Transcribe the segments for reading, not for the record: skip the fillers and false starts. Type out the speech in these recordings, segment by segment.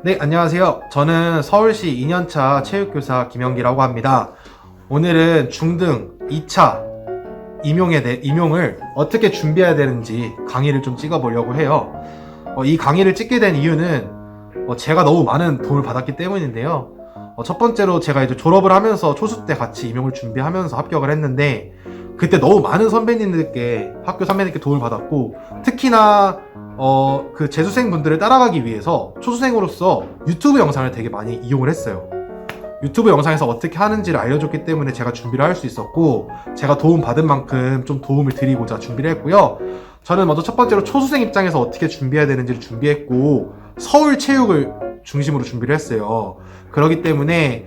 네, 안녕하세요. 저는 서울시 2년차 체육교사 김영기라고 합니다. 오늘은 중등 2차 임용을 어떻게 준비해야 되는지 강의를 좀 찍어보려고 해요. 이 강의를 찍게 된 이유는 제가 너무 많은 도움을 받았기 때문인데요. 첫 번째로 제가 이제 졸업을 하면서 초수 때 같이 임용을 준비하면서 합격을 했는데, 그때 너무 많은 학교 선배님께 도움을 받았고, 특히나 그 재수생 분들을 따라가기 위해서 초수생으로서 유튜브 영상을 되게 많이 이용을 했어요. 유튜브 영상에서 어떻게 하는지를 알려줬기 때문에 제가 준비를 할 수 있었고, 제가 도움 받은 만큼 좀 도움을 드리고자 준비를 했고요. 저는 먼저 첫 번째로 초수생 입장에서 어떻게 준비해야 되는지를 준비했고, 서울 체육을 중심으로 준비를 했어요. 그렇기 때문에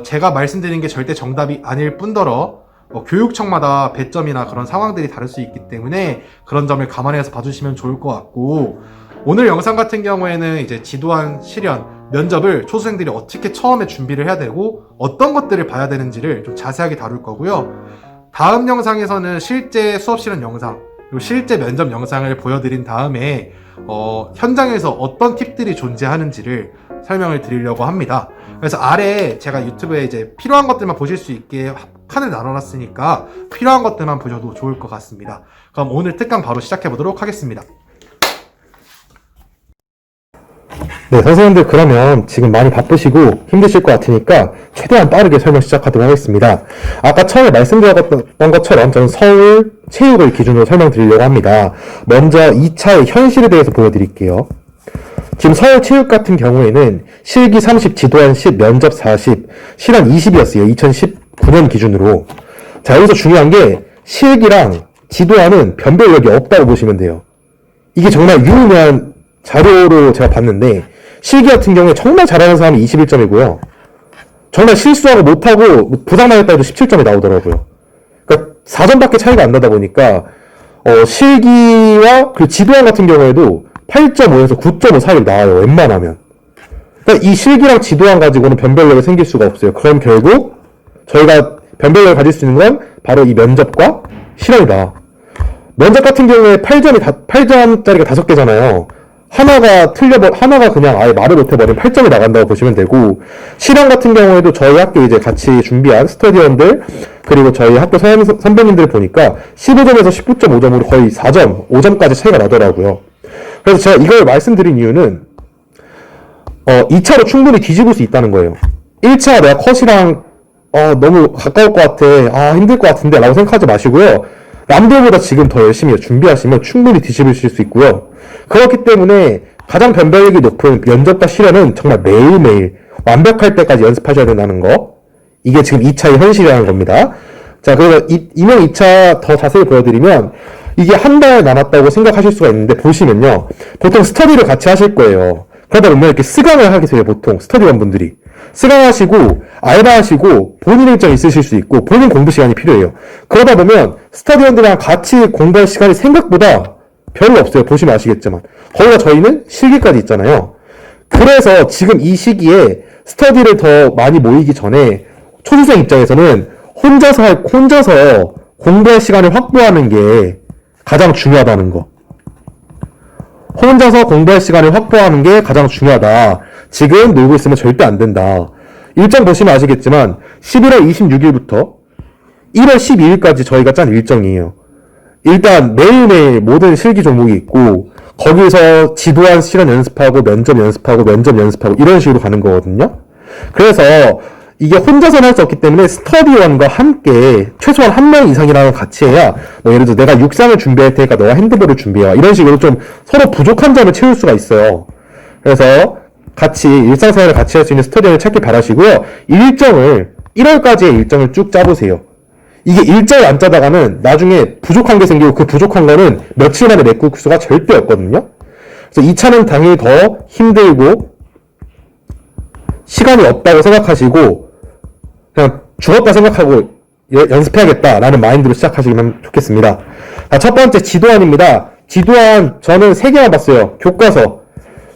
제가 말씀드린 게 절대 정답이 아닐 뿐더러 교육청마다 배점이나 그런 상황들이 다를 수 있기 때문에 그런 점을 감안해서 봐주시면 좋을 것 같고, 오늘 영상 같은 경우에는 이제 지도안, 실연, 면접을 초수생들이 어떻게 처음에 준비를 해야 되고 어떤 것들을 봐야 되는지를 좀 자세하게 다룰 거고요. 다음 영상에서는 실제 수업 실현 영상, 그리고 실제 면접 영상을 보여드린 다음에 현장에서 어떤 팁들이 존재하는지를 설명을 드리려고 합니다. 그래서 아래에 제가 유튜브에 이제 필요한 것들만 보실 수 있게 칸을 나눠놨으니까 필요한 것들만 보셔도 좋을 것 같습니다. 그럼 오늘 특강 바로 시작해 보도록 하겠습니다. 네, 선생님들 그러면 지금 많이 바쁘시고 힘드실 것 같으니까 최대한 빠르게 설명 시작하도록 하겠습니다. 아까 처음에 말씀드렸던 것처럼 저는 서울 체육을 기준으로 설명드리려고 합니다. 먼저 2차의 현실에 대해서 보여드릴게요. 지금 서울 체육 같은 경우에는 실기 30, 지도안 10, 면접 40, 실한 20이었어요. 2019년 기준으로. 자, 여기서 중요한 게 실기랑 지도안은 변별력이 없다고 보시면 돼요. 이게 정말 유의미한 자료로 제가 봤는데, 실기 같은 경우에 정말 잘하는 사람이 21점이고요. 정말 실수하고 못하고 부상당했다 해도 17점이 나오더라고요. 그러니까 4점밖에 차이가 안 나다 보니까 실기와 그 지도안 같은 경우에도 8.5에서 9.5 사이로 나와요. 웬만하면. 그러니까 이 실기랑 지도안 가지고는 변별력이 생길 수가 없어요. 그럼 결국 저희가 변별력을 가질 수 있는 건 바로 이 면접과 실험이다. 면접 같은 경우에 8점짜리가 5개잖아요. 하나가 그냥 아예 말을 못해버리면 8점이 나간다고 보시면 되고, 실험 같은 경우에도 저희 학교 이제 같이 준비한 스터디원들, 그리고 저희 학교 선배님들 보니까 15점에서 19.5점으로 거의 4점, 5점까지 차이가 나더라고요. 그래서 제가 이걸 말씀드린 이유는 2차로 충분히 뒤집을 수 있다는 거예요. 1차 내가 컷이랑 너무 가까울 것 같아, 힘들 것 같은데 라고 생각하지 마시고요. 남들보다 지금 더 열심히 준비하시면 충분히 뒤집으실 수 있고요. 그렇기 때문에 가장 변별력이 높은 면접과 실현은 정말 매일매일 완벽할 때까지 연습하셔야 된다는 거. 이게 지금 2차의 현실이라는 겁니다. 자, 그래서 임용 2차 더 자세히 보여드리면, 이게 한 달 남았다고 생각하실 수가 있는데, 보시면요, 보통 스터디를 같이 하실 거예요. 그러다 보면 이렇게 스강을 하게 돼요. 보통 스터디원 분들이 스강하시고 알바하시고 본인 일정이 있으실 수 있고 본인 공부 시간이 필요해요. 그러다 보면 스터디원들이랑 같이 공부할 시간이 생각보다 별로 없어요. 보시면 아시겠지만 거기다 저희는 실기까지 있잖아요. 그래서 지금 이 시기에 스터디를 더 많이 모이기 전에 초수생 입장에서는 혼자서 공부할 시간을 확보하는 게 가장 중요하다는 거. 혼자서 공부할 시간을 확보하는 게 가장 중요하다. 지금 놀고 있으면 절대 안 된다. 일정 보시면 아시겠지만 11월 26일부터 1월 12일까지 저희가 짠 일정이에요. 일단 매일매일 모든 실기 종목이 있고, 거기서 지도안 실현 연습하고 면접 연습하고 이런 식으로 가는 거거든요. 그래서 이게 혼자서는 할 수 없기 때문에 스터디원과 함께 최소한 한 명 이상이랑 같이 해야, 예를 들어 내가 육상을 준비할 테니까 너가 핸드볼을 준비해와, 이런 식으로 좀 서로 부족한 점을 채울 수가 있어요. 그래서 같이 일상생활을 같이 할 수 있는 스터디원을 찾길 바라시고요. 1월까지의 일정을 쭉 짜보세요. 이게 일정을 안 짜다가는 나중에 부족한 게 생기고, 그 부족한 거는 며칠 만에 메꿀 수가 절대 없거든요. 그래서 2차는 당연히 더 힘들고 시간이 없다고 생각하시고 그냥 죽었다 생각하고 연습해야겠다라는 마인드로 시작하시면 좋겠습니다. 자, 첫 번째 지도안입니다. 지도안 저는 3개나 봤어요.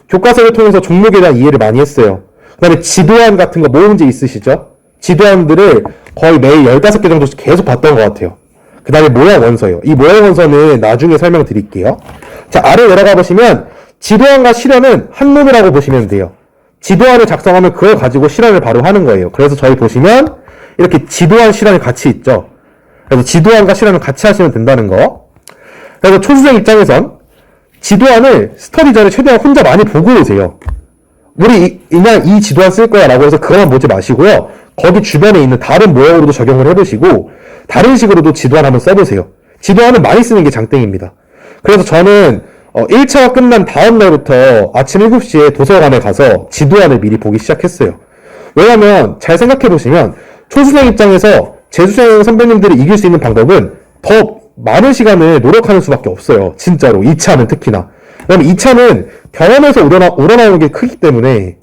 교과서를 통해서 종목에 대한 이해를 많이 했어요. 그 다음에 지도안 같은 거 모은 문제 있으시죠? 지도안들을 거의 매일 15개 정도씩 계속 봤던 것 같아요. 그 다음에 모양 원서요. 이 모양 원서는 나중에 설명드릴게요. 자, 아래 내려가 보시면 지도안과 실현은 한눈이라고 보시면 돼요. 지도안을 작성하면 그걸 가지고 실현을 바로 하는 거예요. 그래서 저희 보시면 이렇게 지도안 실현이 같이 있죠. 그래서 지도안과 실현을 같이 하시면 된다는 거. 그래서 초수생 입장에선 지도안을 스터디 전에 최대한 혼자 많이 보고 오세요. 우리 그냥 이 지도안 쓸 거야 라고 해서 그거만 보지 마시고요. 거기 주변에 있는 다른 모형으로도 적용을 해보시고 다른 식으로도 지도안 한번 써보세요. 지도안은 많이 쓰는 게 장땡입니다. 그래서 저는 1차가 끝난 다음 날부터 아침 7시에 도서관에 가서 지도안을 미리 보기 시작했어요. 왜냐면 잘 생각해보시면 초수생 입장에서 재수생 선배님들이 이길 수 있는 방법은 더 많은 시간을 노력하는 수밖에 없어요. 진짜로. 2차는 특히나. 왜냐면 2차는 경험에서 우러나오는 게 크기 때문에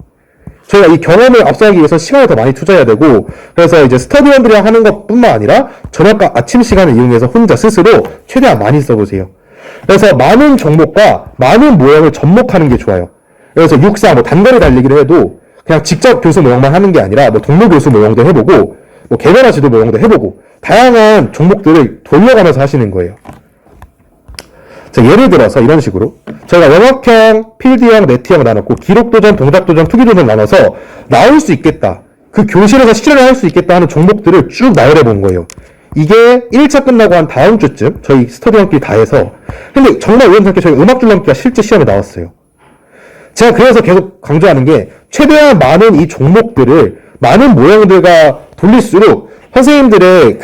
저희가 이 경험을 앞서가기 위해서 시간을 더 많이 투자해야 되고, 그래서 이제 스터디원들이랑 하는 것 뿐만 아니라 저녁과 아침 시간을 이용해서 혼자 스스로 최대한 많이 써보세요. 그래서 많은 종목과 많은 모형을 접목하는 게 좋아요. 그래서 육사, 단거리 달리기를 해도 그냥 직접 교수 모형만 하는 게 아니라 동료 교수 모형도 해보고, 개별화 지도 모형도 해보고, 다양한 종목들을 돌려가면서 하시는 거예요. 자, 예를 들어서 이런 식으로 저희가 원학형, 필드형, 네트형 나눴고 기록도전, 동작도전, 투기도전 나눠서 나올 수 있겠다. 그 교실에서 실현을 할 수 있겠다 하는 종목들을 쭉 나열해 본 거예요. 이게 1차 끝나고 한 다음 주쯤 저희 스터디원끼리 다 해서, 근데 정말 우연찮게 저희 음악줄넘기가 실제 시험에 나왔어요. 제가 그래서 계속 강조하는 게 최대한 많은 이 종목들을 많은 모형들과 돌릴수록 선생님들의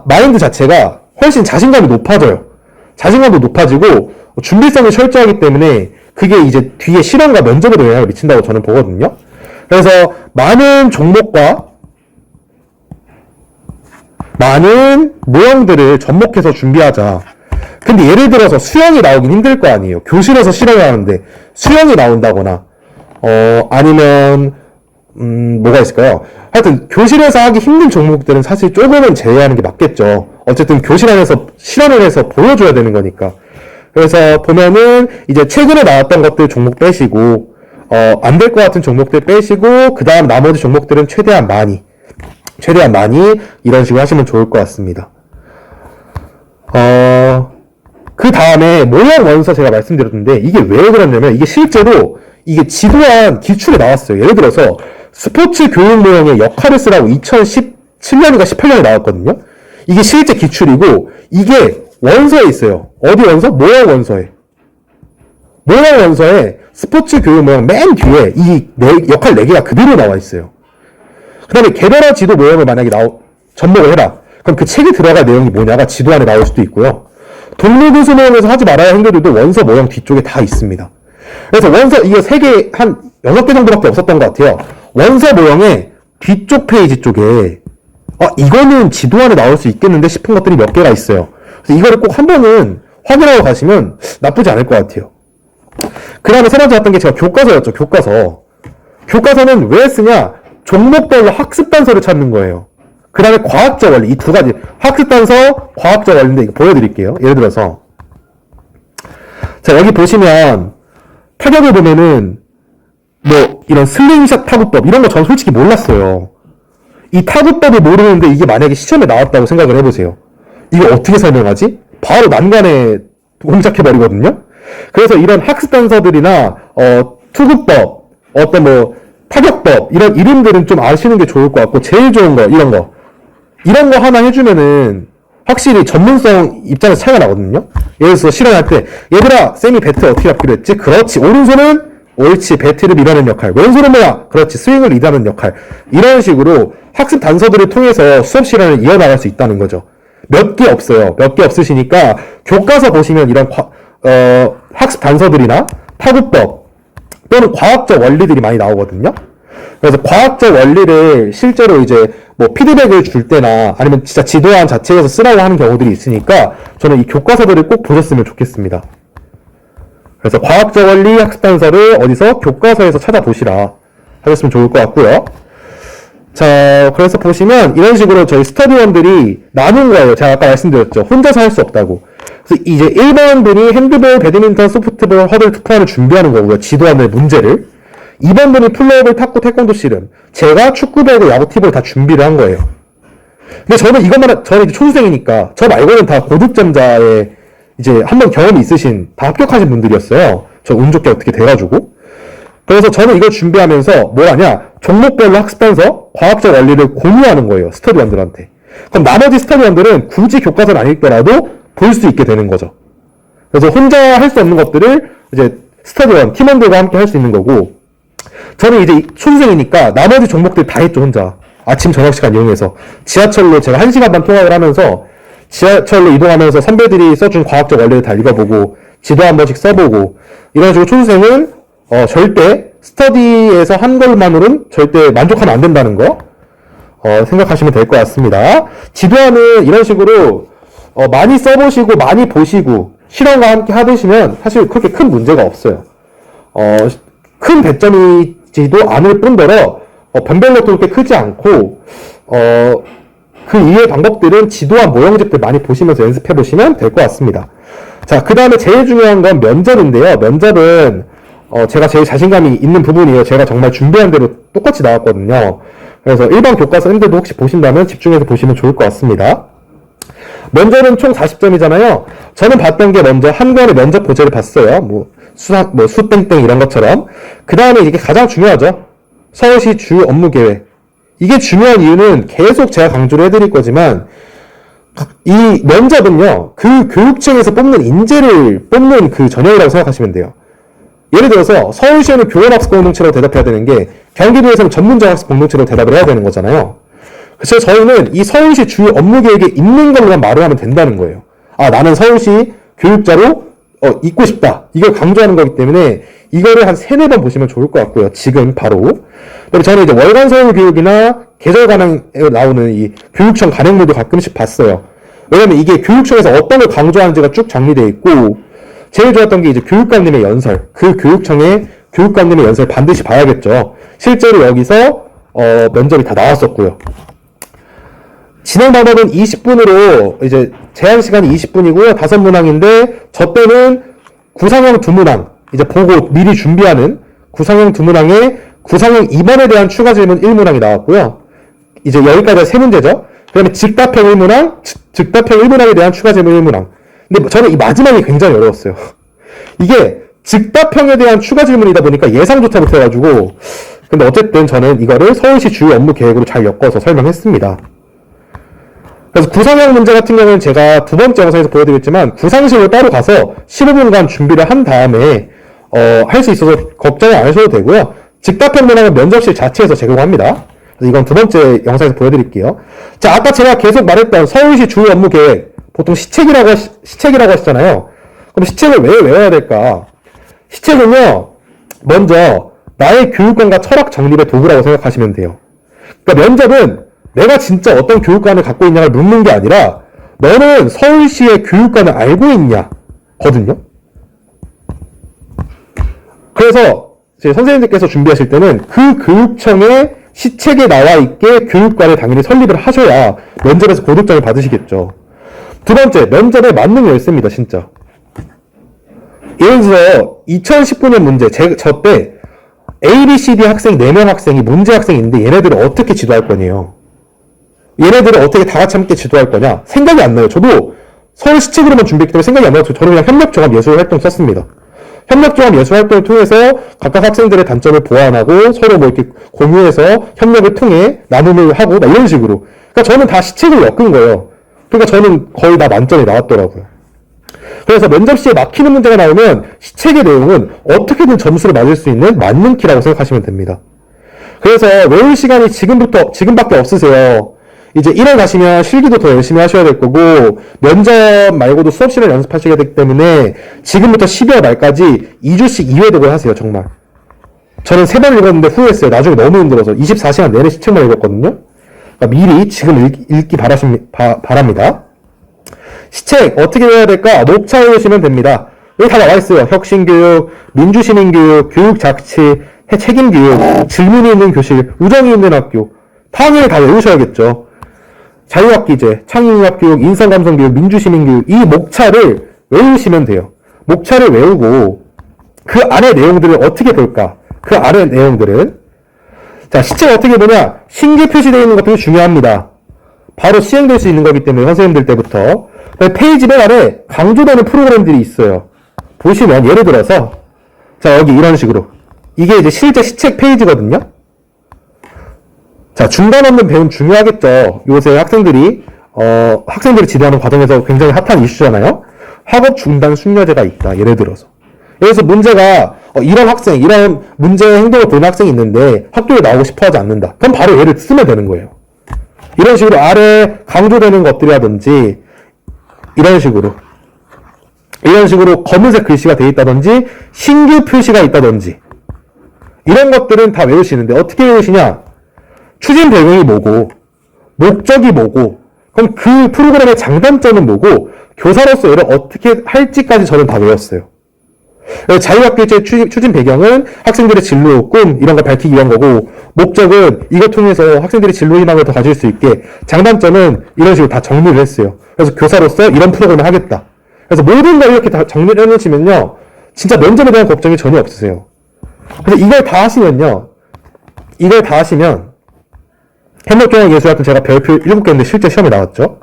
마인드 자체가 훨씬 자신감이 높아져요. 자신감도 높아지고 준비성이 철저하기 때문에 그게 이제 뒤에 실험과 면접에도 영향을 미친다고 저는 보거든요. 그래서 많은 종목과 많은 모형들을 접목해서 준비하자. 근데 예를 들어서 수영이 나오긴 힘들 거 아니에요. 교실에서 실험을 하는데 수영이 나온다거나 아니면 뭐가 있을까요? 하여튼 교실에서 하기 힘든 종목들은 사실 조금은 제외하는 게 맞겠죠. 어쨌든 교실 안에서 실험을 해서 보여줘야 되는 거니까. 그래서 보면은 이제 최근에 나왔던 것들 종목 빼시고 안 될 것 같은 종목들 빼시고 그 다음 나머지 종목들은 최대한 많이 이런 식으로 하시면 좋을 것 같습니다. 그 다음에 모형 원서 제가 말씀드렸는데 이게 왜 그러냐면 이게 실제로 이게 지도안 기출에 나왔어요. 예를 들어서 스포츠 교육 모형의 역할을 쓰라고 2017년인가 18년에 나왔거든요. 이게 실제 기출이고 이게 원서에 있어요. 어디 원서? 모형 원서에. 모형 원서에 스포츠 교육 모형 맨 뒤에 이 역할 4개가 그대로 나와 있어요. 그 다음에 개별화 지도 모형을 만약에 접목을 해라. 그럼 그 책에 들어갈 내용이 뭐냐가 지도 안에 나올 수도 있고요. 동료 교수 모형에서 하지 말아야 할 행동들도 원서 모형 뒤쪽에 다 있습니다. 그래서 원서 이게 3개, 한 6개 정도밖에 없었던 것 같아요. 원서 모형의 뒤쪽 페이지 쪽에 이거는 지도 안에 나올 수 있겠는데 싶은 것들이 몇 개가 있어요. 그래서 이거를 꼭 한 번은 확인하고 가시면 나쁘지 않을 것 같아요. 그 다음에 세 번째 봤던 게 제가 교과서였죠. 교과서는 왜 쓰냐? 종목별로 학습 단서를 찾는 거예요. 그 다음에 과학적 원리, 이 두 가지. 학습 단서, 과학적 원리인데 이거 보여드릴게요. 예를 들어서 자, 여기 보시면 타격을 보면은 이런 슬링샷 타구법 이런 거 전 솔직히 몰랐어요. 이 타구법을 모르는데 이게 만약에 시험에 나왔다고 생각을 해보세요. 이거 어떻게 설명하지? 바로 난간에 공작해버리거든요. 그래서 이런 학습 단서들이나 투구법, 타격법 이런 이름들은 좀 아시는 게 좋을 것 같고, 제일 좋은 거 이런 거 하나 해주면은 확실히 전문성 입장에서 차이가 나거든요. 예를 들어서 실험할 때 얘들아 쌤이 배트 어떻게 잡기로 했지? 그렇지. 오른손은 옳지. 배트를 밀어내는 역할. 왼손은 뭐야? 그렇지. 스윙을 리드하는 역할. 이런 식으로 학습 단서들을 통해서 수업 시간을 이어나갈 수 있다는 거죠. 몇 개 없어요. 몇 개 없으시니까 교과서 보시면 이런 학습 단서들이나 타구법 또는 과학적 원리들이 많이 나오거든요. 그래서 과학적 원리를 실제로 이제 피드백을 줄 때나 아니면 진짜 지도안 자체에서 쓰라고 하는 경우들이 있으니까 저는 이 교과서들을 꼭 보셨으면 좋겠습니다. 그래서 과학적 원리 학습 단서를 어디서? 교과서에서 찾아보시라 하셨으면 좋을 것 같고요. 자, 그래서 보시면 이런 식으로 저희 스터디원들이 나눈 거예요. 제가 아까 말씀드렸죠. 혼자서 할 수 없다고. 그래서 이제 1번 분이 핸드볼, 배드민턴, 소프트볼, 허들, 투포를 준비하는 거고요. 지도안의 문제를. 2번 분이 플로어볼, 탁구, 태권도 씨름. 제가 축구, 배구, 야구, 티볼 다 준비를 한 거예요. 근데 저는 저는 이제 초수생이니까 저 말고는 다 고득점자의 이제 한번 경험이 있으신, 다 합격하신 분들이었어요. 저 운 좋게 어떻게 돼가지고. 그래서 저는 이걸 준비하면서 뭘 하냐? 종목별로 학습하면서 과학적 원리를 공유하는 거예요. 스터디원들한테. 그럼 나머지 스터디원들은 굳이 교과서를 안 읽더라도 볼 수 있게 되는 거죠. 그래서 혼자 할 수 없는 것들을 이제 스터디원, 팀원들과 함께 할 수 있는 거고, 저는 이제 초등생이니까 나머지 종목들 다 했죠, 혼자. 아침, 저녁 시간 이용해서. 지하철로 제가 1시간 반 통학을 하면서 지하철로 이동하면서 선배들이 써준 과학적 원리를 다 읽어보고, 지도 한 번씩 써보고, 이런 식으로 초등생은 절대 스터디에서 한 것만으로는 절대 만족하면 안 된다는 거 생각하시면 될 것 같습니다. 지도하는 이런 식으로 많이 써보시고 많이 보시고 실험과 함께 하시면 사실 그렇게 큰 문제가 없어요. 큰 배점이지도 않을 뿐더러 변별력도 그렇게 크지 않고 그 이외의 방법들은 지도한 모형집들 많이 보시면서 연습해 보시면 될 것 같습니다. 자, 그 다음에 제일 중요한 건 면접인데요. 면접은 제가 제일 자신감이 있는 부분이에요. 제가 정말 준비한 대로 똑같이 나왔거든요. 그래서 일반 교과서 인데도 혹시 보신다면 집중해서 보시면 좋을 것 같습니다. 면접은 총 40점이잖아요. 저는 봤던 게 먼저 한 권의 면접 보제를 봤어요. 수땡땡 이런 것처럼. 그 다음에 이게 가장 중요하죠. 서울시 주요 업무 계획. 이게 중요한 이유는 계속 제가 강조를 해드릴 거지만, 이 면접은요, 그 교육청에서 뽑는 인재를 뽑는 그 전형이라고 생각하시면 돼요. 예를 들어서 서울시에는 교원학습 공동체로 대답해야 되는 게 경기도에서는 전문자학습 공동체로 대답을 해야 되는 거잖아요. 그래서 저희는 이 서울시 주요 업무 계획에 있는 걸로만 말을 하면 된다는 거예요. 아, 나는 서울시 교육자로 있고 싶다. 이걸 강조하는 거기 때문에 이거를 한 3-4번 보시면 좋을 것 같고요. 지금 바로. 그리고 저는 이제 월간 서울 교육이나 계절 관행에 나오는 이 교육청 관행물도 가끔씩 봤어요. 왜냐면 이게 교육청에서 어떤 걸 강조하는지가 쭉 정리되어 있고, 제일 좋았던 게 이제 교육감님의 연설. 그 교육청의 교육감님의 연설 반드시 봐야겠죠. 실제로 여기서 면접이 다 나왔었고요. 진행 방법은 20분으로 이제 제한 시간이 20분이고요. 5문항인데 저 때는 구상형 2문항 이제 보고 미리 준비하는 구상형 2문항에 구상형 2번에 대한 추가 질문 1문항이 나왔고요. 이제 여기까지가 3문제죠. 그 다음에 즉답형 1문항, 즉답형 1문항에 대한 추가 질문 1문항. 근데 저는 이 마지막이 굉장히 어려웠어요. 이게 즉답형에 대한 추가 질문이다 보니까 예상조차 못해가지고, 근데 어쨌든 저는 이거를 서울시 주요 업무 계획으로 잘 엮어서 설명했습니다. 그래서 구상형 문제 같은 경우는 제가 2번째 영상에서 보여드렸지만 구상실로 따로 가서 15분간 준비를 한 다음에 할 수 있어서 걱정을 안 하셔도 되고요. 즉답형 문항은 면접실 자체에서 제공합니다. 그래서 이건 2번째 영상에서 보여드릴게요. 자, 아까 제가 계속 말했던 서울시 주요 업무 계획, 보통 시책이라고 하시잖아요. 그럼 시책을 왜 외워야 될까? 시책은요, 먼저 나의 교육관과 철학 정립의 도구라고 생각하시면 돼요. 그러니까 면접은 내가 진짜 어떤 교육관을 갖고 있냐를 묻는 게 아니라 너는 서울시의 교육관을 알고 있냐 거든요. 그래서 제 선생님들께서 준비하실 때는 그 교육청의 시책에 나와 있게 교육관을 당연히 설립을 하셔야 면접에서 고득점을 받으시겠죠. 2번째, 면접의 만능 열쇠입니다, 진짜. 예를 들어서 2019년 문제, 저 때 A, B, C, D 학생 4명 학생이 문제 학생인데 얘네들을 어떻게 지도할 거냐요. 얘네들을 어떻게 다 같이 함께 지도할 거냐 생각이 안 나요. 저도 서울 시책으로만 준비했기 때문에 생각이 안 나서 저는 그냥 협력종합예술활동 썼습니다. 협력종합예술활동을 통해서 각각 학생들의 단점을 보완하고 서로 뭐 이렇게 공유해서 협력을 통해 나눔을 하고 막 이런 식으로. 그러니까 저는 다 시책을 엮은 거예요. 그러니까 저는 거의 다 만점이 나왔더라고요. 그래서 면접 시에 막히는 문제가 나오면 시책의 내용은 어떻게든 점수를 맞을 수 있는 만능키라고 생각하시면 됩니다. 그래서 외울 시간이 지금밖에 없으세요. 이제 1월 가시면 실기도 더 열심히 하셔야 될 거고, 면접 말고도 수업 시간 연습하셔야 되기 때문에 지금부터 12월 말까지 2주씩 2회독을 하세요, 정말. 저는 3번 읽었는데 후회했어요. 나중에 너무 힘들어서 24시간 내내 시책만 읽었거든요. 그러니까 미리 지금 읽기 바랍니다. 시책 어떻게 해야 될까? 목차 외우시면 됩니다. 여기 다 나와 있어요. 혁신교육, 민주시민교육, 교육자치, 책임교육, 질문이 있는 교실, 우정이 있는 학교. 당연히 다 외우셔야겠죠. 자유학기제, 창의융합교육, 인성감성교육, 민주시민교육, 이 목차를 외우시면 돼요. 목차를 외우고 그 안에 내용들을 어떻게 볼까? 그 안에 내용들은 자, 시책 어떻게 보냐? 신규 표시되어 있는 것도 중요합니다. 바로 시행될 수 있는 거기 때문에 선생님들 때부터 페이지 맨 아래 강조되는 프로그램들이 있어요. 보시면 예를 들어서 자, 여기 이런 식으로 이게 이제 실제 시책 페이지거든요. 자, 중단 없는 배움 중요하겠죠. 요새 학생들이 지도하는 과정에서 굉장히 핫한 이슈잖아요. 학업 중단 숙려제가 있다. 예를 들어서. 여기서 문제가, 이런 문제 행동을 보는 학생이 있는데 학교에 나오고 싶어 하지 않는다. 그럼 바로 얘를 쓰면 되는 거예요. 이런 식으로 아래 강조되는 것들이라든지, 이런 식으로 검은색 글씨가 되어 있다든지, 신규 표시가 있다든지, 이런 것들은 다 외우시는데, 어떻게 외우시냐? 추진 배경이 뭐고, 목적이 뭐고, 그럼 그 프로그램의 장단점은 뭐고, 교사로서 얘를 어떻게 할지까지 저는 다 외웠어요. 자유학교제 추진 배경은 학생들의 진로, 꿈, 이런 걸 밝히기 위한 거고, 목적은 이걸 통해서 학생들이 진로 희망을 더 가질 수 있게, 장단점은 이런 식으로 다 정리를 했어요. 그래서 교사로서 이런 프로그램을 하겠다. 그래서 모든 걸 이렇게 다 정리를 해놓으시면요, 진짜 면접에 대한 걱정이 전혀 없으세요. 그래서 이걸 다 하시면, 협력경영예술학교 제가 별표 7개인데 실제 시험에 나왔죠.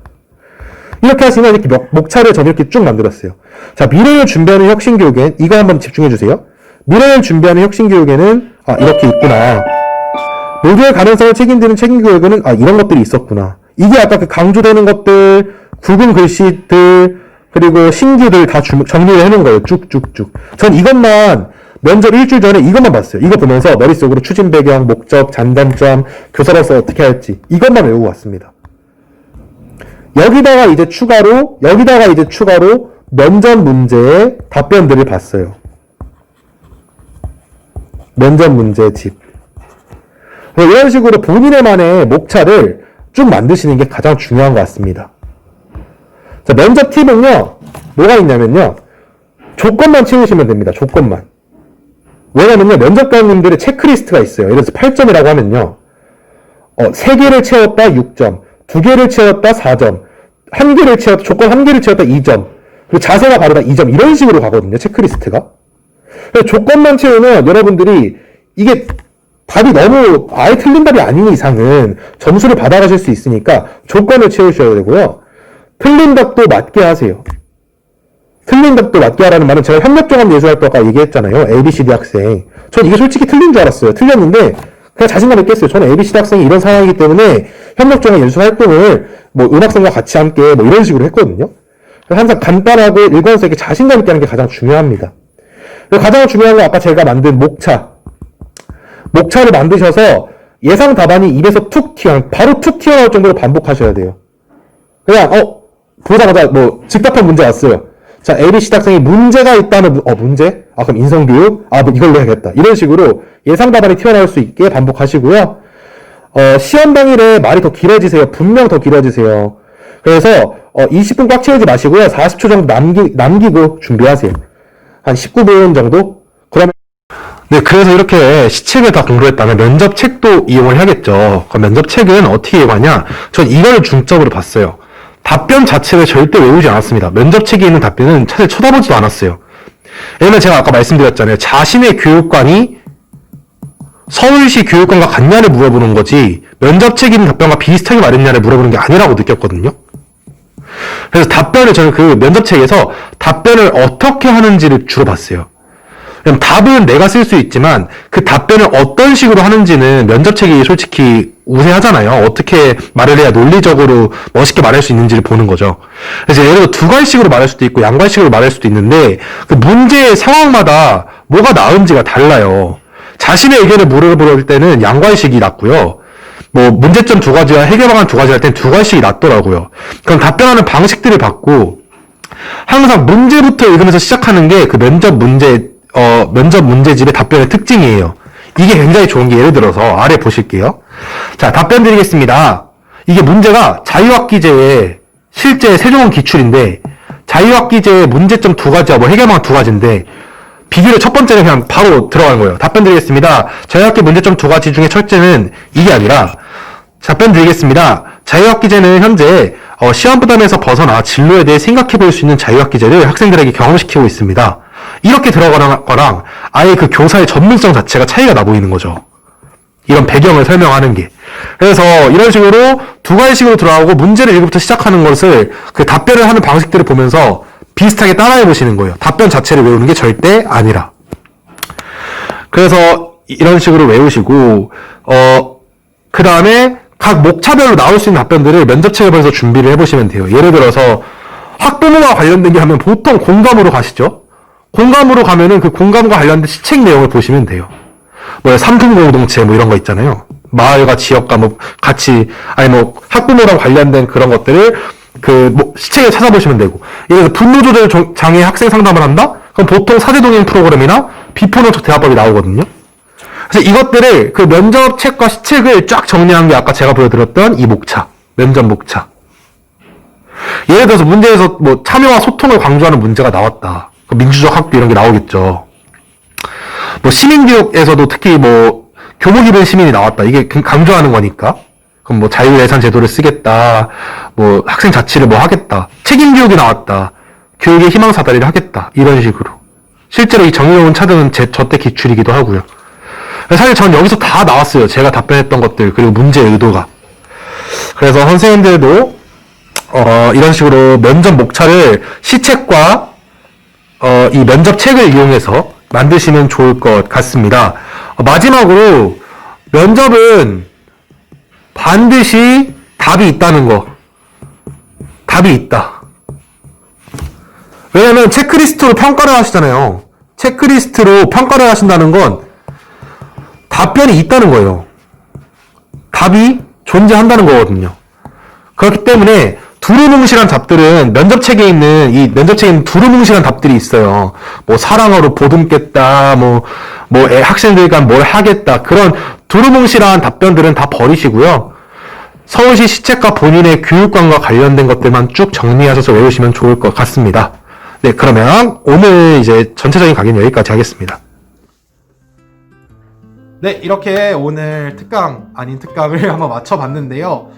이렇게 하시면 이렇게 목차를 저는 이렇게 쭉 만들었어요. 자, 미래를 준비하는 혁신교육엔 이거 한번 집중해주세요. 미래를 준비하는 혁신교육에는 이렇게 있구나. 모두의 가능성을 책임지는 책임교육에는 이런 것들이 있었구나. 이게 아까 그 강조되는 것들, 굵은 글씨들, 그리고 신규들 다 정리를 해놓은 거예요. 쭉쭉쭉. 전 이것만 면접 일주일 전에 이것만 봤어요. 이거 보면서 머릿속으로 추진 배경, 목적, 장단점, 교사로서 어떻게 할지 이것만 외우고 왔습니다. 여기다가 이제 추가로 면접 문제의 답변들을 봤어요. 면접 문제 집. 이런 식으로 본인의만의 목차를 쭉 만드시는 게 가장 중요한 것 같습니다. 자, 면접 팁은요, 뭐가 있냐면요, 조건만 채우시면 됩니다. 조건만. 왜냐면요, 면접관님들의 체크리스트가 있어요. 예를 들어서 8점이라고 하면요, 3개를 채웠다 6점, 2개를 채웠다 4점, 조건 1개를 채웠다 2점, 그리고 자세가 바르다 2점, 이런 식으로 가거든요, 체크리스트가. 그래서 조건만 채우면 여러분들이 이게 답이 너무 아예 틀린 답이 아닌 이상은 점수를 받아가실 수 있으니까 조건을 채우셔야 되고요. 틀린 답도 맞게 하세요. 틀린 답도 맞게 하라는 말은 제가 협력종합예술학교 아까 얘기했잖아요. ABCD 학생. 전 이게 솔직히 틀린 줄 알았어요. 틀렸는데 그냥 자신감 있게 했어요. 저는 ABCD 학생이 이런 상황이기 때문에 협력종합예술활동을 뭐 음악생과 같이 함께 뭐 이런 식으로 했거든요. 항상 간단하고 일관성 있게 자신감 있게 하는 게 가장 중요합니다. 가장 중요한 건 아까 제가 만든 목차를 만드셔서 예상 답안이 입에서 바로 툭 튀어나올 정도로 반복하셔야 돼요. 그냥 보자마자 즉답한 문제 왔어요. 자, ABC 학생이 문제가 있다면 문제? 그럼 인성교육? 뭐 이걸로 해야겠다. 이런 식으로 예상 답안이 튀어나올 수 있게 반복하시고요. 시험 당일에 말이 더 길어지세요. 분명 더 길어지세요. 그래서 20분 꽉 채우지 마시고요. 40초 정도 남기고 준비하세요. 한 19분 정도? 그러면 네, 그래서 이렇게 시책을 다 공부했다면 면접책도 이용을 해야겠죠. 그럼 면접책은 어떻게 이용하냐? 전 이걸 중점으로 봤어요. 답변 자체를 절대 외우지 않았습니다. 면접책에 있는 답변은 사실 쳐다보지도 않았어요. 왜냐면 제가 아까 말씀드렸잖아요. 자신의 교육관이 서울시 교육관과 같냐를 물어보는 거지 면접책에 있는 답변과 비슷하게 말했냐를 물어보는 게 아니라고 느꼈거든요. 그래서 저는 그 면접책에서 답변을 어떻게 하는지를 주로 봤어요. 그럼 답은 내가 쓸 수 있지만 그 답변을 어떤 식으로 하는지는 면접책이 솔직히 우세하잖아요. 어떻게 말을 해야 논리적으로 멋있게 말할 수 있는지를 보는 거죠. 그래서 예를 들어 두괄식으로 말할 수도 있고 양괄식으로 말할 수도 있는데 그 문제의 상황마다 뭐가 나은지가 달라요. 자신의 의견을 물어볼 때는 양괄식이 낫고요. 문제점 2가지와 해결 방안 2가지 할 땐 두괄식이 낫더라고요. 그럼 답변하는 방식들을 봤고 항상 문제부터 읽으면서 시작하는 게 그 면접 문제집의 답변의 특징이에요. 이게 굉장히 좋은 게 예를 들어서 아래 보실게요. 자, 답변 드리겠습니다. 이게 문제가 자유학기제의 실제 세종은 기출인데 자유학기제의 문제점 2가지와 해결방안 2가지인데 비교를 첫 번째는 그냥 바로 들어가는 거예요. 답변 드리겠습니다. 자유학기 문제점 2가지 중에 첫째는 이게 아니라 답변 드리겠습니다. 자유학기제는 현재 시험 부담에서 벗어나 진로에 대해 생각해 볼 수 있는 자유학기제를 학생들에게 경험시키고 있습니다. 이렇게 들어가는 거랑 아예 그 교사의 전문성 자체가 차이가 나 보이는 거죠. 이런 배경을 설명하는 게. 그래서 이런 식으로 두괄식으로 들어가고 문제를 읽기부터 시작하는 것을 그 답변을 하는 방식들을 보면서 비슷하게 따라해 보시는 거예요. 답변 자체를 외우는 게 절대 아니라. 그래서 이런 식으로 외우시고, 그 다음에 각 목차별로 나올 수 있는 답변들을 면접책에서 준비를 해보시면 돼요. 예를 들어서 학부모와 관련된 게 하면 보통 공감으로 가시죠. 공감으로 가면은 그 공감과 관련된 시책 내용을 보시면 돼요. 뭐 삼풍공동체 뭐 이런 거 있잖아요. 마을과 지역과 뭐 같이 아니 뭐 학부모랑 관련된 그런 것들을 그 뭐 시책을 찾아보시면 되고, 예를 들어서 분노 조절 장애 학생 상담을 한다? 그럼 보통 사제동행 프로그램이나 비폭력적 대화법이 나오거든요. 그래서 이것들을 그 면접책과 시책을 쫙 정리한 게 아까 제가 보여드렸던 이 목차, 면접 목차. 예를 들어서 문제에서 뭐 참여와 소통을 강조하는 문제가 나왔다. 민주적 학교 이런 게 나오겠죠. 뭐 시민교육에서도 특히 뭐 교복 입은 시민이 나왔다. 이게 강조하는 거니까. 그럼 뭐 자율예산 제도를 쓰겠다. 뭐 학생 자치를 뭐 하겠다. 책임교육이 나왔다. 교육의 희망사다리를 하겠다. 이런 식으로. 실제로 이 정의로운 차등은 저때 기출이기도 하고요. 사실 전 여기서 다 나왔어요. 제가 답변했던 것들, 그리고 문제 의도가. 그래서 선생님들도 이런 식으로 면접 목차를 시책과 이 면접책을 이용해서 만드시면 좋을 것 같습니다. 마지막으로 면접은 반드시 답이 있다는 거. 답이 있다. 왜냐면 체크리스트로 평가를 하시잖아요. 체크리스트로 평가를 하신다는 건 답변이 있다는 거예요. 답이 존재한다는 거거든요. 그렇기 때문에 두루뭉실한 답들은 면접책에 있는 두루뭉실한 답들이 있어요. 뭐 사랑으로 보듬겠다, 뭐 학생들과 뭘 하겠다, 그런 두루뭉실한 답변들은 다 버리시고요. 서울시 시책과 본인의 교육관과 관련된 것들만 쭉 정리하셔서 외우시면 좋을 것 같습니다. 네, 그러면 오늘 이제 전체적인 강의는 여기까지 하겠습니다. 네, 이렇게 오늘 특강 아닌 특강을 한번 맞춰봤는데요.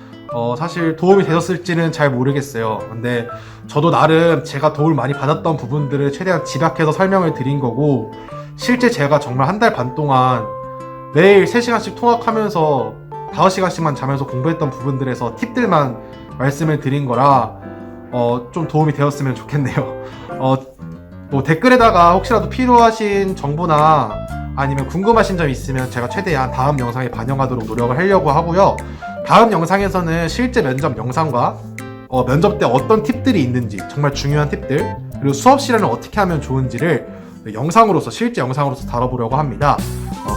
사실 도움이 되셨을지는 잘 모르겠어요. 근데 저도 나름 제가 도움을 많이 받았던 부분들을 최대한 집약해서 설명을 드린 거고, 실제 제가 정말 한 달 반 동안 매일 3시간씩 통학하면서 5시간씩만 자면서 공부했던 부분들에서 팁들만 말씀을 드린 거라 좀 도움이 되었으면 좋겠네요. 뭐 댓글에다가 혹시라도 필요하신 정보나 아니면 궁금하신 점 있으면 제가 최대한 다음 영상에 반영하도록 노력을 하려고 하고요. 다음 영상에서는 실제 면접 영상과 면접 때 어떤 팁들이 있는지, 정말 중요한 팁들, 그리고 수업 실현을 어떻게 하면 좋은지를 실제 영상으로서 다뤄보려고 합니다.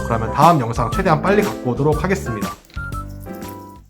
그러면 다음 영상 최대한 빨리 갖고 오도록 하겠습니다.